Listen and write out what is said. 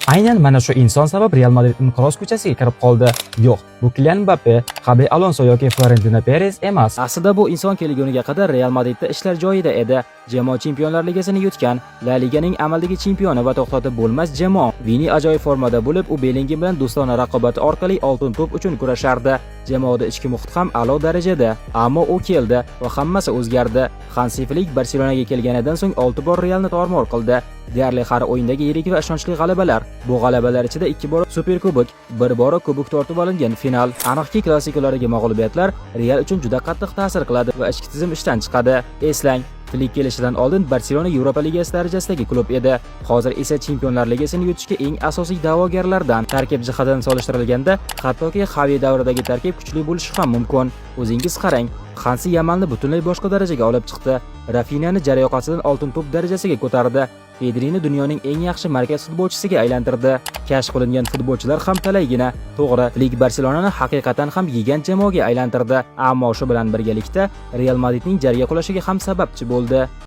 Aynan mana shu inson sabab Real Madrid inqiroz ko'chasiga kirib qoldi. Yo'q, bu Kylian Mbappe, Xabi Alonso yoki Florentino Perez emas. Aslida bu inson kelguniga qadar Real Madridda ishlar joyida edi. Jamoa Chempionlar Ligasini yutgan, La Liganing amaldagi chempioni va to'xtatib bo'lmas jamoa. Vini ajoyib formada bo'lib, u Bellingham bilan do'stona raqobati orqali oltin to'p uchun kurashardi. Jamoada ichki muhit ham a'lo darajada. Ammo u keldi va hammasi o'zgardi. Hansi Flik Barselonaga kelganidan so'ng 6 bor Realni tormor qildi. Deyarli har o'yindagi yirik va ishonchli g'alabalar. Bu g'alabalar ichida 2 bor Superkubok, 1 bora kubok tortib olingan final. Aniqki klassikalardagi mag'lubiyatlar Real uchun juda qattiq ta'sir qiladi va ichki tizim ishdan chiqadi. Eslang, Flik kelishidan oldin Barselona Yevropa Ligasi darajasidagi klub edi. Hozir esa Chempionlar Ligasini yutishga eng asosiy da'vogarlardan. Tarkib jihatidan solishtirilganda, hattoki Xavi davridagi tarkib kuchli bo'lishi ham mumkin. O'zingiz qarang, Hansi Yamalni butunlay boshqa darajaga olib chiqdi. Rafinani jaryoqasidan oltin to'p darajasiga ko'tardi. Pedrini dunyoning eng yaxshi markaz futbolchisiga aylantirdi. Kashf qilingan futbolchilar ham talaygina. To'g'ri, Lig Barselonani haqiqatan ham gigant jamoaga aylantirdi, ammo shu bilan birgalikda Real Madridning jarga qulashiga ham sababchi bo'ldi.